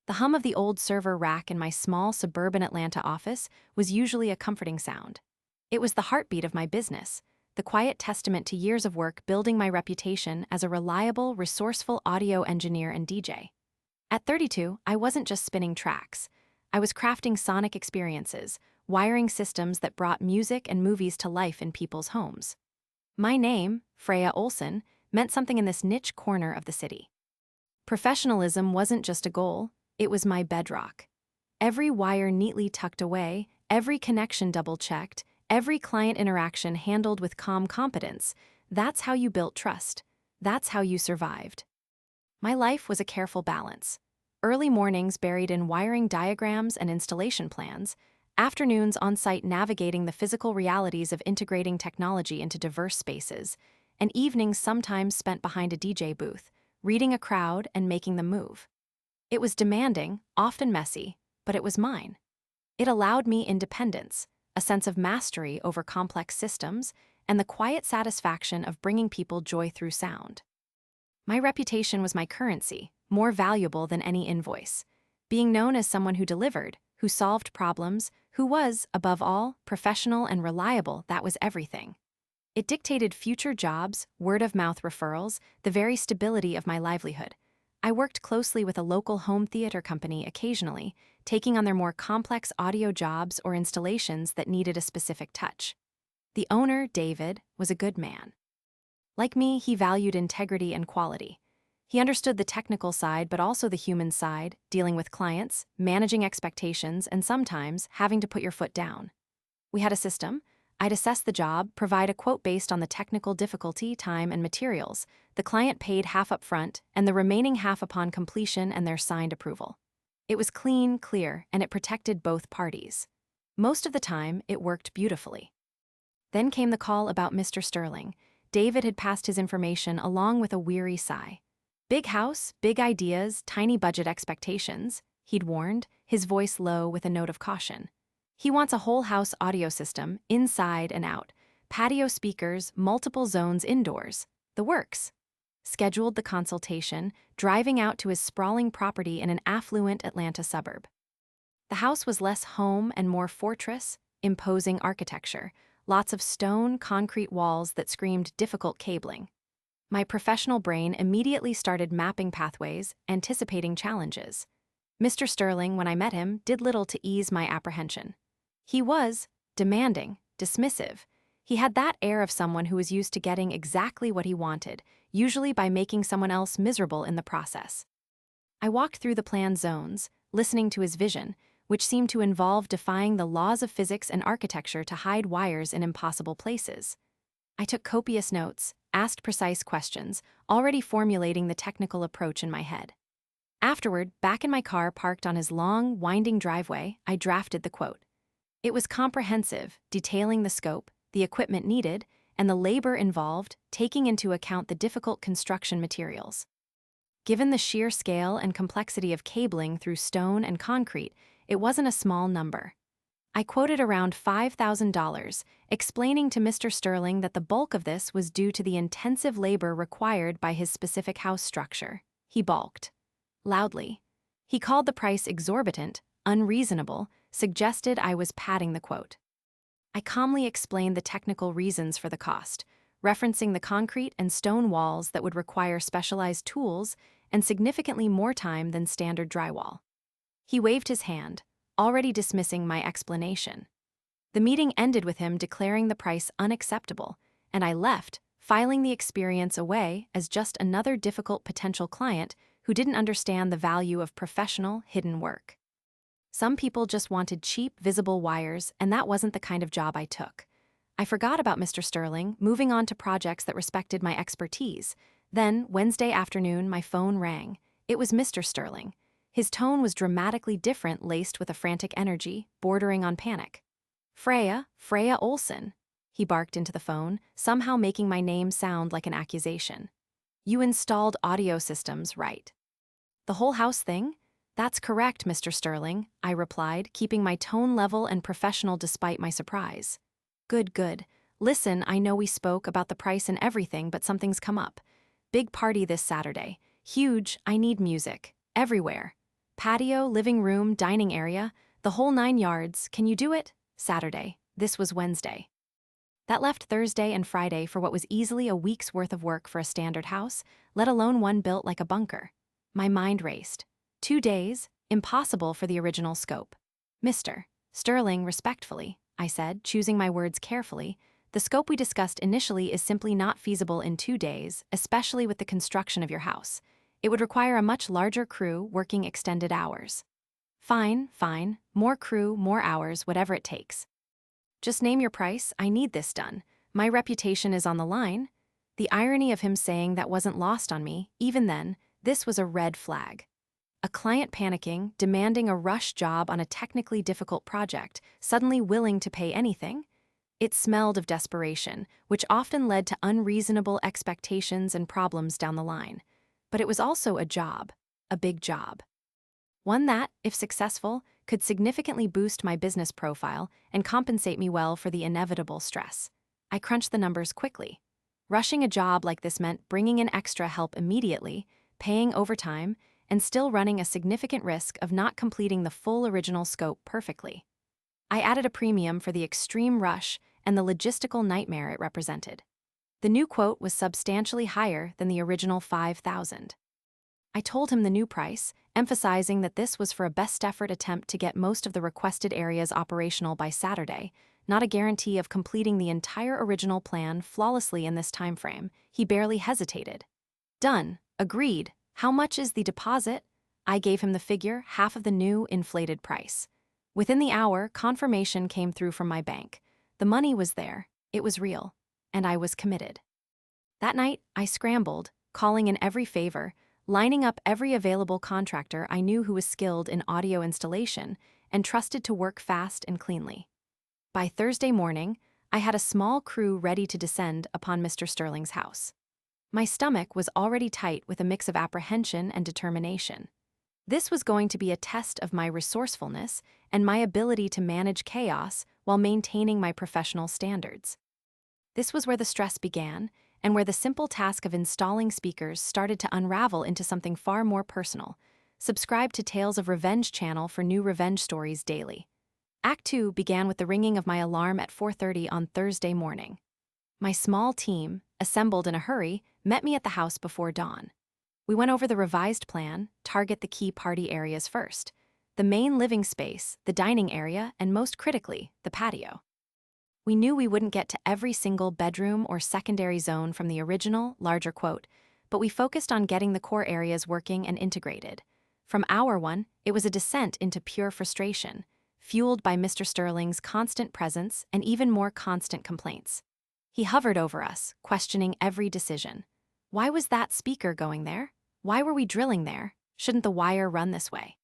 The hum of the old server rack in my small suburban Atlanta office was usually a comforting sound. It was the heartbeat of my business, the quiet testament to years of work building my reputation as a reliable, resourceful audio engineer and DJ. At 32, I wasn't just spinning tracks. I was crafting sonic experiences, wiring systems that brought music and movies to life in people's homes. My name, Freya Olson, meant something in this niche corner of the city. Professionalism wasn't just a goal, it was my bedrock. Every wire neatly tucked away, every connection double-checked, every client interaction handled with calm competence. That's how you built trust. That's how you survived. My life was a careful balance. Early mornings buried in wiring diagrams and installation plans, afternoons on-site navigating the physical realities of integrating technology into diverse spaces, and evenings sometimes spent behind a DJ booth, reading a crowd and making them move. It was demanding, often messy, but it was mine. It allowed me independence, a sense of mastery over complex systems, and the quiet satisfaction of bringing people joy through sound. My reputation was my currency, more valuable than any invoice. Being known as someone who delivered, who solved problems, who was, above all, professional and reliable, that was everything. It dictated future jobs, word-of-mouth referrals, the very stability of my livelihood. I worked closely with a local home theater company occasionally, taking on their more complex audio jobs or installations that needed a specific touch. The owner, David, was a good man. Like me, he valued integrity and quality. He understood the technical side but also the human side, dealing with clients, managing expectations, and sometimes having to put your foot down. We had a system. I'd assess the job, provide a quote based on the technical difficulty, time, and materials. The client paid half up front, and the remaining half upon completion and their signed approval. It was clean, clear, and it protected both parties. Most of the time, it worked beautifully. Then came the call about Mr. Sterling. David had passed his information along with a weary sigh. Big house, big ideas, tiny budget expectations, he'd warned, his voice low with a note of caution. He wants a whole house audio system, inside and out, patio speakers, multiple zones indoors, the works. Scheduled the consultation, driving out to his sprawling property in an affluent Atlanta suburb. The house was less home and more fortress, imposing architecture, lots of stone, concrete walls that screamed difficult cabling. My professional brain immediately started mapping pathways, anticipating challenges. Mr. Sterling, when I met him, did little to ease my apprehension. He was demanding, dismissive. He had that air of someone who was used to getting exactly what he wanted, usually by making someone else miserable in the process. I walked through the planned zones, listening to his vision, which seemed to involve defying the laws of physics and architecture to hide wires in impossible places. I took copious notes, asked precise questions, already formulating the technical approach in my head. Afterward, back in my car parked on his long, winding driveway, I drafted the quote. It was comprehensive, detailing the scope, the equipment needed, and the labor involved, taking into account the difficult construction materials. Given the sheer scale and complexity of cabling through stone and concrete, it wasn't a small number. I quoted around $5,000, explaining to Mr. Sterling that the bulk of this was due to the intensive labor required by his specific house structure. He balked. Loudly. He called the price exorbitant, unreasonable, suggested I was padding the quote. I calmly explained the technical reasons for the cost, referencing the concrete and stone walls that would require specialized tools and significantly more time than standard drywall. He waved his hand, already dismissing my explanation. The meeting ended with him declaring the price unacceptable, and I left, filing the experience away as just another difficult potential client who didn't understand the value of professional, hidden work. Some people just wanted cheap, visible wires, and that wasn't the kind of job I took. I forgot about Mr. Sterling, moving on to projects that respected my expertise. Then, Wednesday afternoon, my phone rang. It was Mr. Sterling. His tone was dramatically different, laced with a frantic energy, bordering on panic. Freya Olson, he barked into the phone, somehow making my name sound like an accusation. You installed audio systems, right? The whole house thing? That's correct, Mr. Sterling, I replied, keeping my tone level and professional despite my surprise. Good. Listen, I know we spoke about the price and everything, but something's come up. Big party this Saturday. Huge, I need music. Everywhere. Patio, living room, dining area, the whole 9 yards. Can you do it? Saturday. This was Wednesday. That left Thursday and Friday for what was easily a week's worth of work for a standard house, let alone one built like a bunker. My mind raced. 2 days? Impossible for the original scope. Mr. Sterling, respectfully, I said, choosing my words carefully, the scope we discussed initially is simply not feasible in 2 days, especially with the construction of your house. It would require a much larger crew working extended hours. Fine, fine. More crew, more hours, whatever it takes. Just name your price. I need this done. My reputation is on the line. The irony of him saying that wasn't lost on me. Even then, this was a red flag. A client panicking, demanding a rush job on a technically difficult project, suddenly willing to pay anything? It smelled of desperation, which often led to unreasonable expectations and problems down the line. But it was also a job, a big job. One that, if successful, could significantly boost my business profile and compensate me well for the inevitable stress. I crunched the numbers quickly. Rushing a job like this meant bringing in extra help immediately, paying overtime, and still running a significant risk of not completing the full original scope perfectly. I added a premium for the extreme rush and the logistical nightmare it represented. The new quote was substantially higher than the original $5,000. I told him the new price, emphasizing that this was for a best-effort attempt to get most of the requested areas operational by Saturday, not a guarantee of completing the entire original plan flawlessly in this time frame. He barely hesitated. Done. Agreed. How much is the deposit? I gave him the figure, half of the new, inflated price. Within the hour, confirmation came through from my bank. The money was there, it was real, and I was committed. That night, I scrambled, calling in every favor, lining up every available contractor I knew who was skilled in audio installation and trusted to work fast and cleanly. By Thursday morning, I had a small crew ready to descend upon Mr. Sterling's house. My stomach was already tight with a mix of apprehension and determination. This was going to be a test of my resourcefulness and my ability to manage chaos while maintaining my professional standards. This was where the stress began, and where the simple task of installing speakers started to unravel into something far more personal. Subscribe to Tales of Revenge channel for new revenge stories daily. Act 2 began with the ringing of my alarm at 4:30 on Thursday morning. My small team, assembled in a hurry, met me at the house before dawn. We went over the revised plan, target the key party areas first, the main living space, the dining area, and most critically, the patio. We knew we wouldn't get to every single bedroom or secondary zone from the original, larger quote, but we focused on getting the core areas working and integrated. From hour one, it was a descent into pure frustration, fueled by Mr. Sterling's constant presence and even more constant complaints. He hovered over us, questioning every decision. Why was that speaker going there? Why were we drilling there? Shouldn't the wire run this way?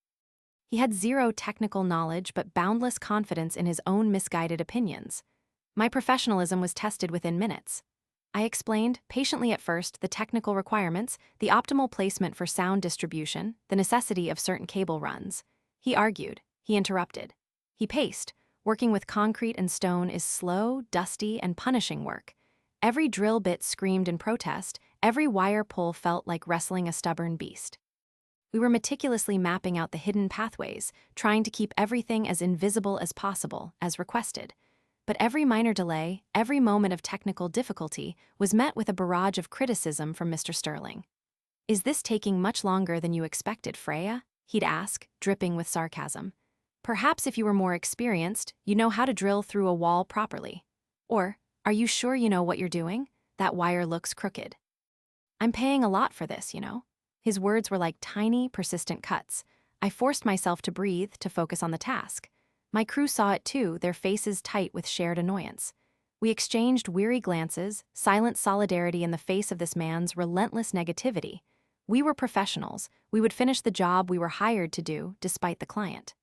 He had zero technical knowledge but boundless confidence in his own misguided opinions. My professionalism was tested within minutes. I explained, patiently at first, the technical requirements, the optimal placement for sound distribution, the necessity of certain cable runs. He argued. He interrupted. He paced. Working with concrete and stone is slow, dusty, and punishing work. Every drill bit screamed in protest, every wire pull felt like wrestling a stubborn beast. We were meticulously mapping out the hidden pathways, trying to keep everything as invisible as possible, as requested. But every minor delay, every moment of technical difficulty, was met with a barrage of criticism from Mr. Sterling. "Is this taking much longer than you expected, Freya?" he'd ask, dripping with sarcasm. "Perhaps if you were more experienced, you know how to drill through a wall properly." Or, "Are you sure you know what you're doing? That wire looks crooked." "I'm paying a lot for this, you know." His words were like tiny, persistent cuts. I forced myself to breathe, to focus on the task. My crew saw it too, their faces tight with shared annoyance. We exchanged weary glances, silent solidarity in the face of this man's relentless negativity. We were professionals. We would finish the job we were hired to do, despite the client.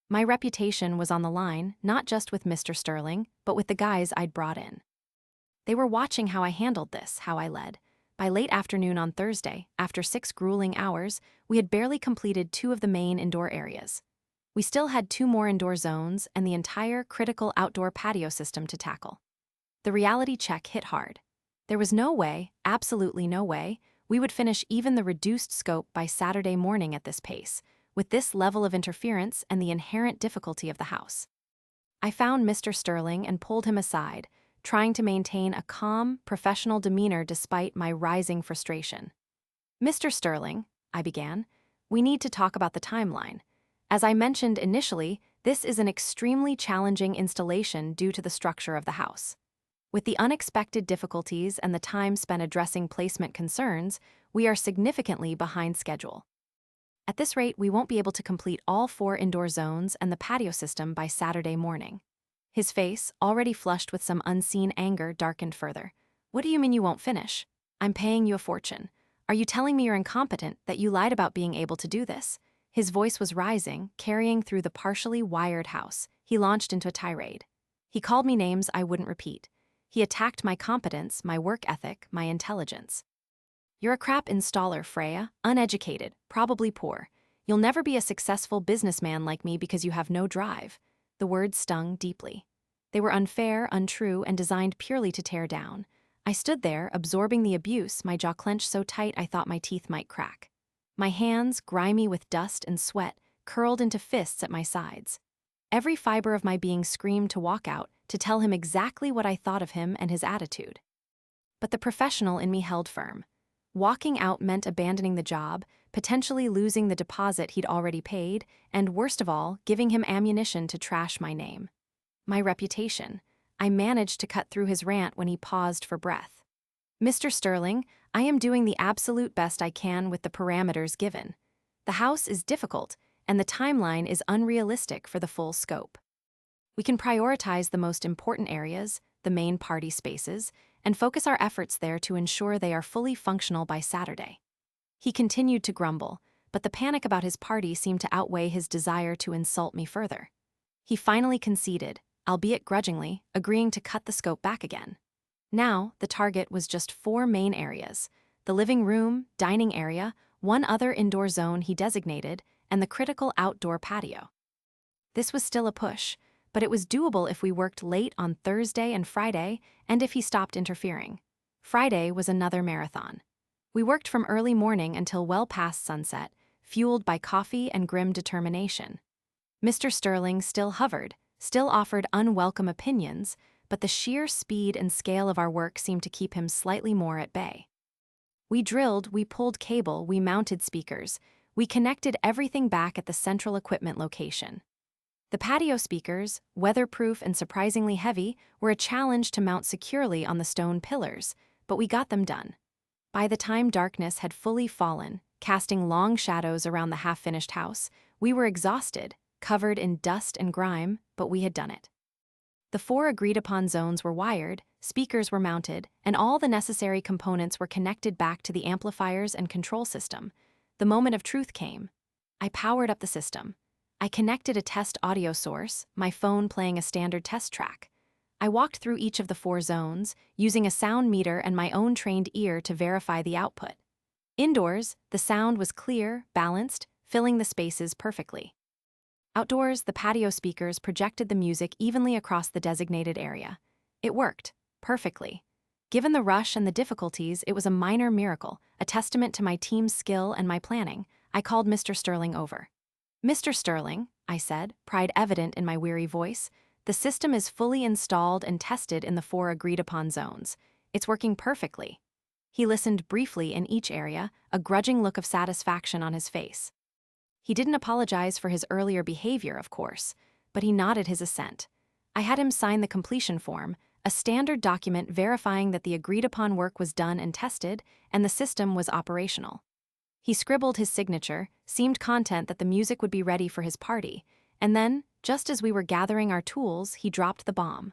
My reputation was on the line, not just with Mr. Sterling, but with the guys I'd brought in. They were watching how I handled this, how I led. By late afternoon on Thursday, after 6 grueling hours, we had barely completed 2 of the main indoor areas. We still had 2 more indoor zones and the entire critical outdoor patio system to tackle. The reality check hit hard. There was no way, absolutely no way, we would finish even the reduced scope by Saturday morning at this pace. with this level of interference and the inherent difficulty of the house. I found Mr. Sterling and pulled him aside, trying to maintain a calm, professional demeanor despite my rising frustration. "Mr. Sterling," I began, "we need to talk about the timeline. As I mentioned initially, this is an extremely challenging installation due to the structure of the house. With the unexpected difficulties and the time spent addressing placement concerns, we are significantly behind schedule. At this rate, we won't be able to complete all 4 indoor zones and the patio system by Saturday morning." His face, already flushed with some unseen anger, darkened further. "What do you mean you won't finish? I'm paying you a fortune. Are you telling me you're incompetent, that you lied about being able to do this?" His voice was rising, carrying through the partially wired house. He launched into a tirade. He called me names I wouldn't repeat. He attacked my competence, my work ethic, my intelligence. "You're a crap installer, Freya, uneducated, probably poor. You'll never be a successful businessman like me because you have no drive." The words stung deeply. They were unfair, untrue, and designed purely to tear down. I stood there, absorbing the abuse, my jaw clenched so tight I thought my teeth might crack. My hands, grimy with dust and sweat, curled into fists at my sides. Every fiber of my being screamed to walk out, to tell him exactly what I thought of him and his attitude. But the professional in me held firm. Walking out meant abandoning the job, potentially losing the deposit he'd already paid, and worst of all, giving him ammunition to trash my name. My reputation. I managed to cut through his rant when he paused for breath. "Mr. Sterling, I am doing the absolute best I can with the parameters given. The house is difficult, and the timeline is unrealistic for the full scope. We can prioritize the most important areas, the main party spaces, and focus our efforts there to ensure they are fully functional by Saturday." He continued to grumble, but the panic about his party seemed to outweigh his desire to insult me further. He finally conceded, albeit grudgingly, agreeing to cut the scope back again. Now, the target was just 4 main areas: the living room, dining area, one other indoor zone he designated, and the critical outdoor patio. This was still a push, but it was doable if we worked late on Thursday and Friday, and if he stopped interfering. Friday was another marathon. We worked from early morning until well past sunset, fueled by coffee and grim determination. Mr. Sterling still hovered, still offered unwelcome opinions, but the sheer speed and scale of our work seemed to keep him slightly more at bay. We drilled, we pulled cable, we mounted speakers. We connected everything back at the central equipment location. The patio speakers, weatherproof and surprisingly heavy, were a challenge to mount securely on the stone pillars, but we got them done. By the time darkness had fully fallen, casting long shadows around the half-finished house, we were exhausted, covered in dust and grime, but we had done it. The 4 agreed-upon zones were wired, speakers were mounted, and all the necessary components were connected back to the amplifiers and control system. The moment of truth came. I powered up the system. I connected a test audio source, my phone playing a standard test track. I walked through each of the 4 zones, using a sound meter and my own trained ear to verify the output. Indoors, the sound was clear, balanced, filling the spaces perfectly. Outdoors, the patio speakers projected the music evenly across the designated area. It worked, perfectly. Given the rush and the difficulties, it was a minor miracle, a testament to my team's skill and my planning. I called Mr. Sterling over. "Mr. Sterling," I said, pride evident in my weary voice, "the system is fully installed and tested in the 4 agreed-upon zones. It's working perfectly." He listened briefly in each area, a grudging look of satisfaction on his face. He didn't apologize for his earlier behavior, of course, but he nodded his assent. I had him sign the completion form, a standard document verifying that the agreed-upon work was done and tested, and the system was operational. He scribbled his signature, seemed content that the music would be ready for his party, and then, just as we were gathering our tools, he dropped the bomb.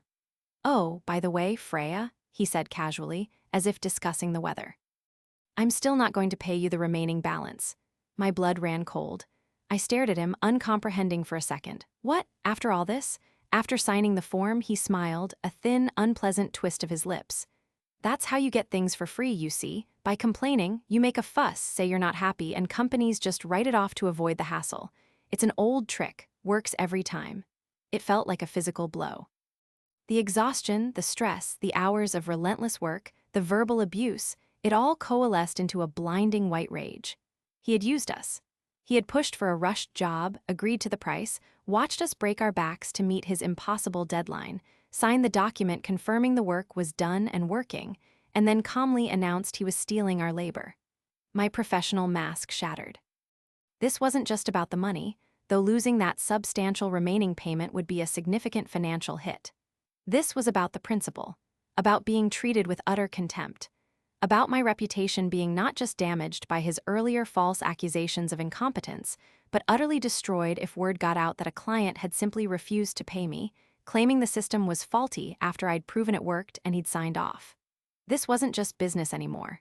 "Oh, by the way, Freya," he said casually, as if discussing the weather. "I'm still not going to pay you the remaining balance." My blood ran cold. I stared at him, uncomprehending for a second. What, after all this? After signing the form, he smiled, a thin, unpleasant twist of his lips. "That's how you get things for free, you see. By complaining, you make a fuss, say you're not happy, and companies just write it off to avoid the hassle. It's an old trick, works every time." It felt like a physical blow. The exhaustion, the stress, the hours of relentless work, the verbal abuse, it all coalesced into a blinding white rage. He had used us. He had pushed for a rushed job, agreed to the price, watched us break our backs to meet his impossible deadline, signed the document confirming the work was done and working, and then calmly announced he was stealing our labor. My professional mask shattered. This wasn't just about the money, though losing that substantial remaining payment would be a significant financial hit. This was about the principle, about being treated with utter contempt, about my reputation being not just damaged by his earlier false accusations of incompetence, but utterly destroyed if word got out that a client had simply refused to pay me, claiming the system was faulty after I'd proven it worked and he'd signed off. This wasn't just business anymore.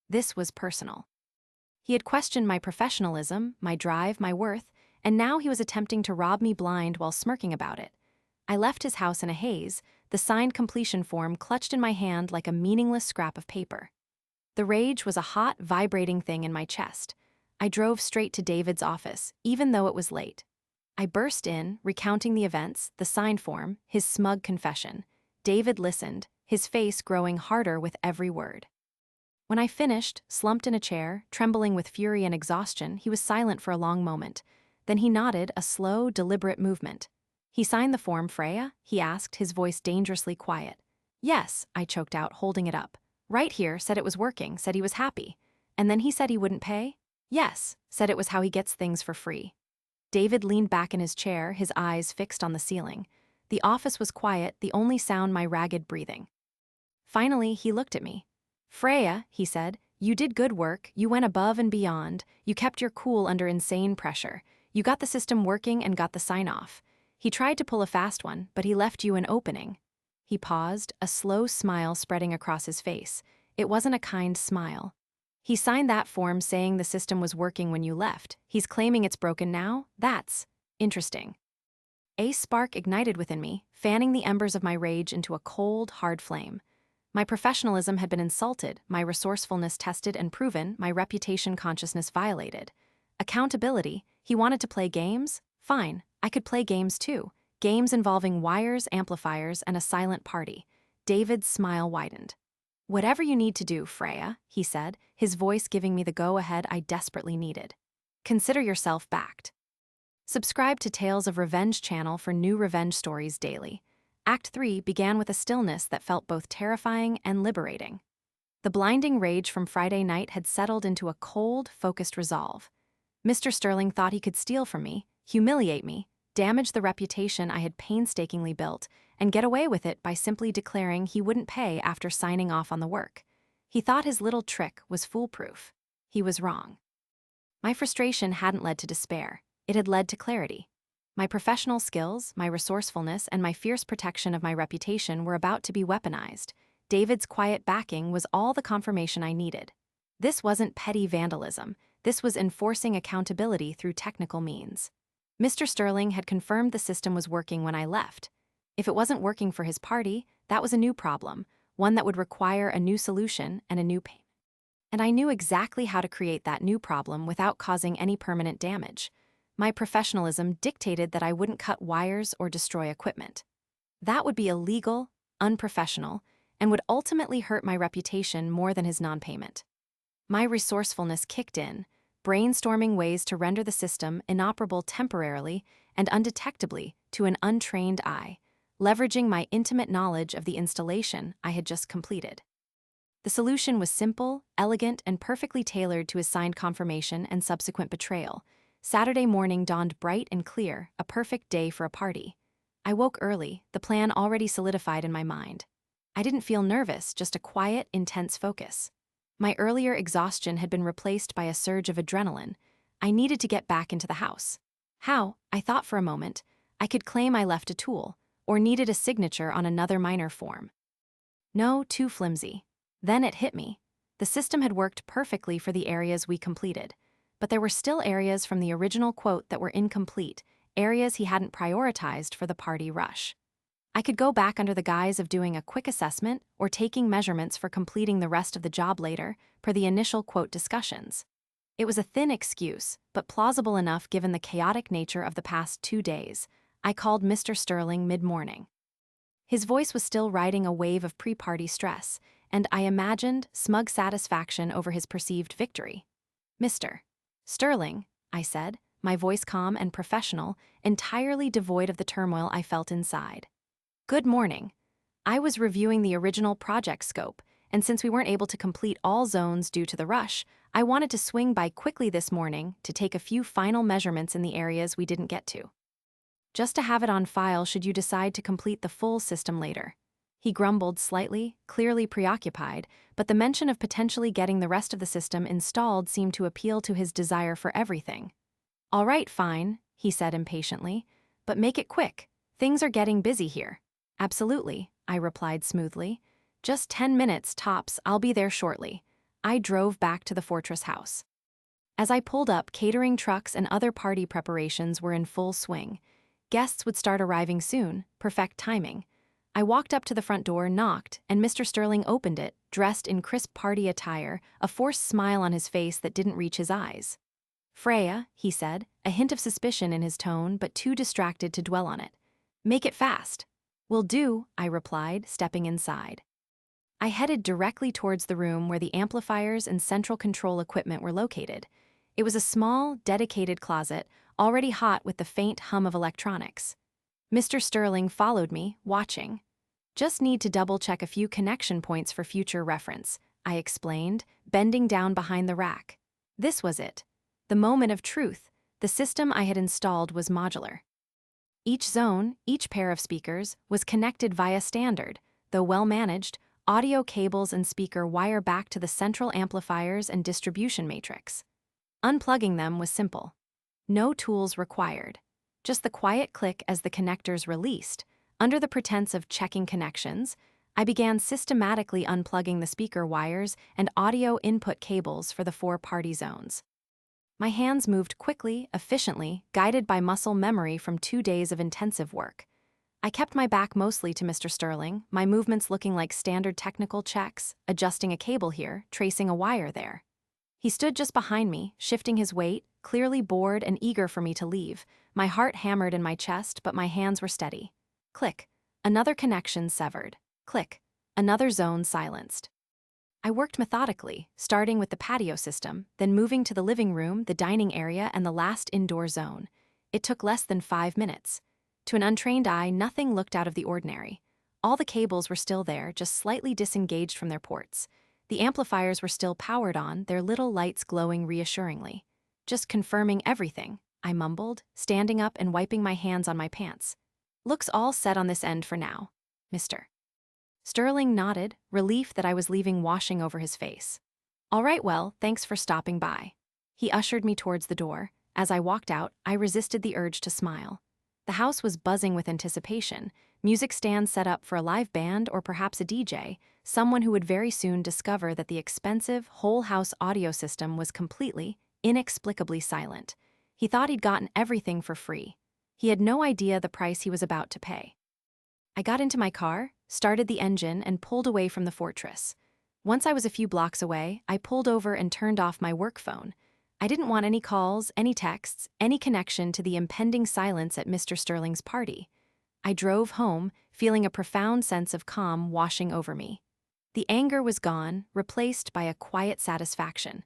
This was personal. He had questioned my professionalism, my drive, my worth, and now he was attempting to rob me blind while smirking about it. I left his house in a haze, the signed completion form clutched in my hand like a meaningless scrap of paper. The rage was a hot, vibrating thing in my chest. I drove straight to David's office, even though it was late. I burst in, recounting the events, the signed form, his smug confession. David listened, his face growing harder with every word. When I finished, slumped in a chair, trembling with fury and exhaustion, he was silent for a long moment. Then he nodded, a slow, deliberate movement. "He signed the form, Freya?" he asked, his voice dangerously quiet. "Yes," I choked out, holding it up. "Right here, said it was working, said he was happy. And then he said he wouldn't pay?" "Yes," said it was how he gets things for free. David leaned back in his chair, his eyes fixed on the ceiling. The office was quiet, the only sound my ragged breathing. Finally, he looked at me. "Freya," he said, "you did good work, you went above and beyond, you kept your cool under insane pressure. You got the system working and got the sign-off. He tried to pull a fast one, but he left you an opening." He paused, a slow smile spreading across his face. It wasn't a kind smile. "He signed that form saying the system was working when you left. He's claiming it's broken now? That's interesting." A spark ignited within me, fanning the embers of my rage into a cold, hard flame. My professionalism had been insulted, my resourcefulness tested and proven, my reputation consciousness violated. Accountability, he wanted to play games? Fine, I could play games too. Games involving wires, amplifiers, and a silent party. David's smile widened. "Whatever you need to do, Freya," he said, his voice giving me the go-ahead I desperately needed. "Consider yourself backed." Subscribe to Tales of Revenge channel for new revenge stories daily. Act 3 began with a stillness that felt both terrifying and liberating. The blinding rage from Friday night had settled into a cold, focused resolve. Mr. Sterling thought he could steal from me, humiliate me, damage the reputation I had painstakingly built, and get away with it by simply declaring he wouldn't pay after signing off on the work. He thought his little trick was foolproof. He was wrong. My frustration hadn't led to despair. It had led to clarity. My professional skills, my resourcefulness, and my fierce protection of my reputation were about to be weaponized. David's quiet backing was all the confirmation I needed. This wasn't petty vandalism. This was enforcing accountability through technical means. Mr. Sterling had confirmed the system was working when I left. If it wasn't working for his party, that was a new problem, one that would require a new solution and a new payment. And I knew exactly how to create that new problem without causing any permanent damage. My professionalism dictated that I wouldn't cut wires or destroy equipment. That would be illegal, unprofessional, and would ultimately hurt my reputation more than his non-payment. My resourcefulness kicked in, brainstorming ways to render the system inoperable temporarily and undetectably to an untrained eye, leveraging my intimate knowledge of the installation I had just completed. The solution was simple, elegant, and perfectly tailored to his signed confirmation and subsequent betrayal. Saturday morning dawned bright and clear, a perfect day for a party. I woke early, the plan already solidified in my mind. I didn't feel nervous, just a quiet, intense focus. My earlier exhaustion had been replaced by a surge of adrenaline. I needed to get back into the house. How? I thought for a moment. I could claim I left a tool, or needed a signature on another minor form. No, too flimsy. Then it hit me. The system had worked perfectly for the areas we completed. But there were still areas from the original quote that were incomplete, areas he hadn't prioritized for the party rush. I could go back under the guise of doing a quick assessment or taking measurements for completing the rest of the job later, per the initial quote discussions. It was a thin excuse, but plausible enough given the chaotic nature of the past 2 days. I called Mr. Sterling mid-morning. His voice was still riding a wave of pre-party stress, and I imagined smug satisfaction over his perceived victory. "Mr. Sterling," I said, my voice calm and professional, entirely devoid of the turmoil I felt inside. Good morning. I was reviewing the original project scope, and since we weren't able to complete all zones due to the rush, I wanted to swing by quickly this morning to take a few final measurements in the areas we didn't get to. Just to have it on file should you decide to complete the full system later. He grumbled slightly, clearly preoccupied, but the mention of potentially getting the rest of the system installed seemed to appeal to his desire for everything. All right, fine, he said impatiently, but make it quick. Things are getting busy here. Absolutely, I replied smoothly. Just 10 minutes tops, I'll be there shortly. I drove back to the fortress house. As I pulled up, catering trucks and other party preparations were in full swing. Guests would start arriving soon, perfect timing. I walked up to the front door, knocked, and Mr. Sterling opened it, dressed in crisp party attire, a forced smile on his face that didn't reach his eyes. Freya, he said, a hint of suspicion in his tone but too distracted to dwell on it. Make it fast. Will do, I replied, stepping inside. I headed directly towards the room where the amplifiers and central control equipment were located. It was a small, dedicated closet, already hot with the faint hum of electronics. Mr. Sterling followed me, watching. Just need to double-check a few connection points for future reference, I explained, bending down behind the rack. This was it. The moment of truth. The system I had installed was modular. Each zone, each pair of speakers, was connected via standard, though well-managed, audio cables and speaker wire back to the central amplifiers and distribution matrix. Unplugging them was simple. No tools required. Just the quiet click as the connectors released. Under the pretense of checking connections, I began systematically unplugging the speaker wires and audio input cables for the 4 party zones. My hands moved quickly, efficiently, guided by muscle memory from 2 days of intensive work. I kept my back mostly to Mr. Sterling, my movements looking like standard technical checks, adjusting a cable here, tracing a wire there. He stood just behind me, shifting his weight, clearly bored and eager for me to leave. My heart hammered in my chest, but my hands were steady. Click. Another connection severed. Click. Another zone silenced. I worked methodically, starting with the patio system, then moving to the living room, the dining area, and the last indoor zone. It took less than 5 minutes. To an untrained eye, nothing looked out of the ordinary. All the cables were still there, just slightly disengaged from their ports. The amplifiers were still powered on, their little lights glowing reassuringly. Just confirming everything, I mumbled, standing up and wiping my hands on my pants. Looks all set on this end for now, Mr. Sterling nodded, relief that I was leaving washing over his face. All right, well, thanks for stopping by. He ushered me towards the door. As I walked out, I resisted the urge to smile. The house was buzzing with anticipation, music stands set up for a live band or perhaps a DJ, someone who would very soon discover that the expensive, whole-house audio system was completely, inexplicably silent. He thought he'd gotten everything for free. He had no idea the price he was about to pay. I got into my car, started the engine, and pulled away from the fortress. Once I was a few blocks away, I pulled over and turned off my work phone. I didn't want any calls, any texts, any connection to the impending silence at Mr. Sterling's party. I drove home, feeling a profound sense of calm washing over me. The anger was gone, replaced by a quiet satisfaction.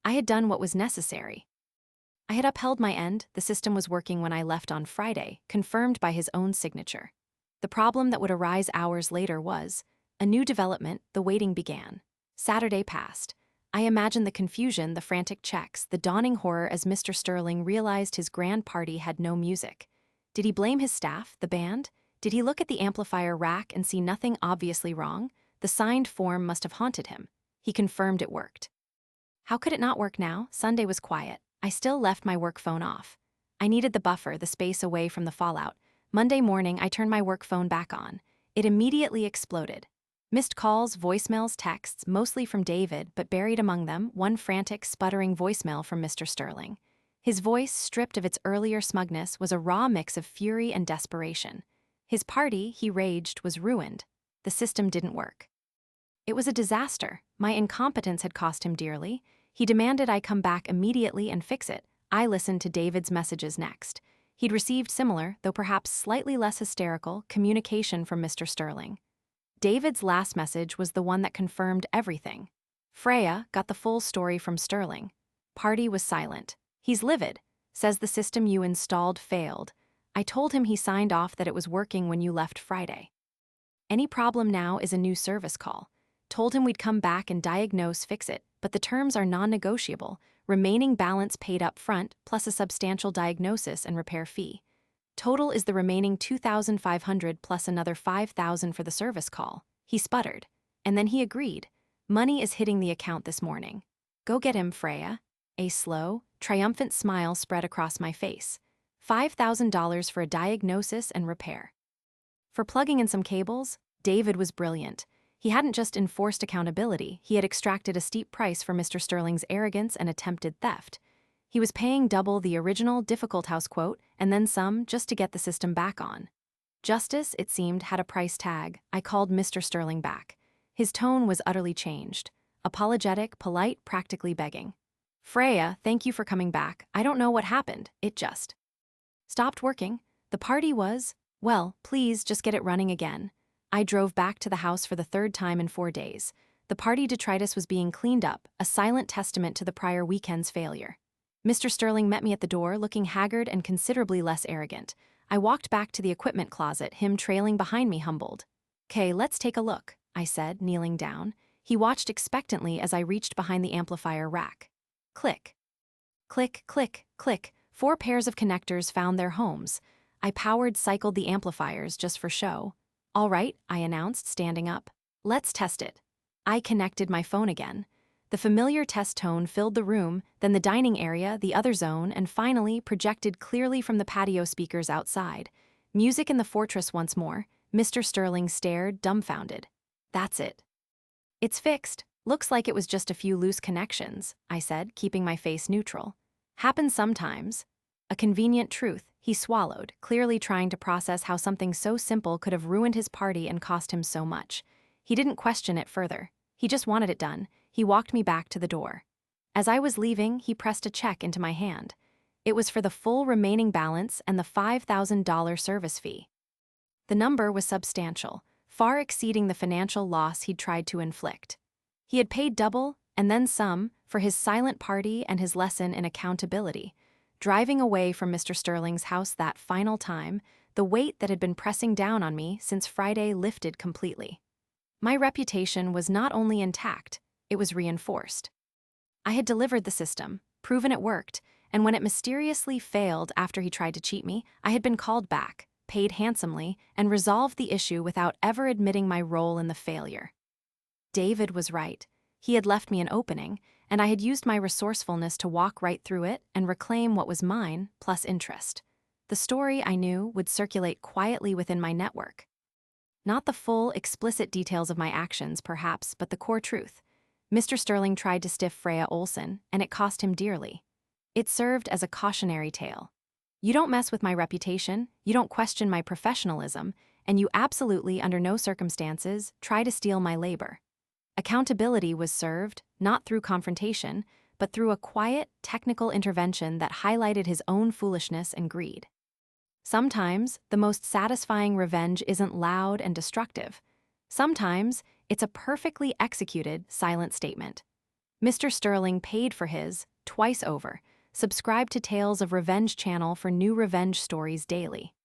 I had done what was necessary. I had upheld my end, the system was working when I left on Friday, confirmed by his own signature. The problem that would arise hours later was a new development. The waiting began. Saturday passed. I imagined the confusion, the frantic checks, the dawning horror as Mr. Sterling realized his grand party had no music. Did he blame his staff, the band? Did he look at the amplifier rack and see nothing obviously wrong? The signed form must have haunted him. He confirmed it worked. How could it not work now? Sunday was quiet. I still left my work phone off. I needed the buffer, the space away from the fallout. Monday morning, I turned my work phone back on. It immediately exploded. Missed calls, voicemails, texts, mostly from David, but buried among them, one frantic, sputtering voicemail from Mr. Sterling. His voice, stripped of its earlier smugness, was a raw mix of fury and desperation. His party, he raged, was ruined. The system didn't work. It was a disaster. My incompetence had cost him dearly. He demanded I come back immediately and fix it. I listened to David's messages next. He'd received similar, though perhaps slightly less hysterical, communication from Mr. Sterling. David's last message was the one that confirmed everything. Freya got the full story from Sterling. Party was silent. He's livid. Says the system you installed failed. I told him he signed off that it was working when you left Friday. Any problem now is a new service call. Told him we'd come back and fix it, but the terms are non-negotiable. Remaining balance paid up front, plus a substantial diagnosis and repair fee. Total is the remaining $2,500 plus another $5,000 for the service call. He sputtered. And then he agreed. Money is hitting the account this morning. Go get him, Freya. A slow, triumphant smile spread across my face. $5,000 for a diagnosis and repair. For plugging in some cables, David was brilliant. He hadn't just enforced accountability, he had extracted a steep price for Mr. Sterling's arrogance and attempted theft. He was paying double the original difficult house quote and then some just to get the system back on. Justice, it seemed, had a price tag. I called Mr. Sterling back. His tone was utterly changed. Apologetic, polite, practically begging. Freya, thank you for coming back. I don't know what happened. It just stopped working. The party was, well, please just get it running again. I drove back to the house for the third time in 4 days. The party detritus was being cleaned up, a silent testament to the prior weekend's failure. Mr. Sterling met me at the door, looking haggard and considerably less arrogant. I walked back to the equipment closet, him trailing behind me humbled. "'Kay, let's take a look," I said, kneeling down. He watched expectantly as I reached behind the amplifier rack. Click. Click, click, click. 4 pairs of connectors found their homes. I cycled the amplifiers just for show. All right, I announced, standing up. Let's test it. I connected my phone again. The familiar test tone filled the room, then the dining area, the other zone, and finally projected clearly from the patio speakers outside. Music in the fortress once more. Mr. Sterling stared, dumbfounded. That's it. It's fixed. Looks like it was just a few loose connections, I said, keeping my face neutral. Happens sometimes. A convenient truth, he swallowed, clearly trying to process how something so simple could have ruined his party and cost him so much. He didn't question it further. He just wanted it done. He walked me back to the door. As I was leaving, he pressed a check into my hand. It was for the full remaining balance and the $5,000 service fee. The number was substantial, far exceeding the financial loss he'd tried to inflict. He had paid double, and then some, for his silent party and his lesson in accountability. Driving away from Mr. Sterling's house that final time, the weight that had been pressing down on me since Friday lifted completely. My reputation was not only intact, it was reinforced. I had delivered the system, proven it worked, and when it mysteriously failed after he tried to cheat me, I had been called back, paid handsomely, and resolved the issue without ever admitting my role in the failure. David was right. He had left me an opening, and I had used my resourcefulness to walk right through it and reclaim what was mine, plus interest. The story, I knew, would circulate quietly within my network. Not the full, explicit details of my actions, perhaps, but the core truth. Mr. Sterling tried to stiff Freya Olsen, and it cost him dearly. It served as a cautionary tale. You don't mess with my reputation, you don't question my professionalism, and you absolutely, under no circumstances, try to steal my labor. Accountability was served, not through confrontation, but through a quiet, technical intervention that highlighted his own foolishness and greed. Sometimes, the most satisfying revenge isn't loud and destructive. Sometimes, it's a perfectly executed, silent statement. Mr. Sterling paid for his, twice over. Subscribe to Tales of Revenge channel for new revenge stories daily.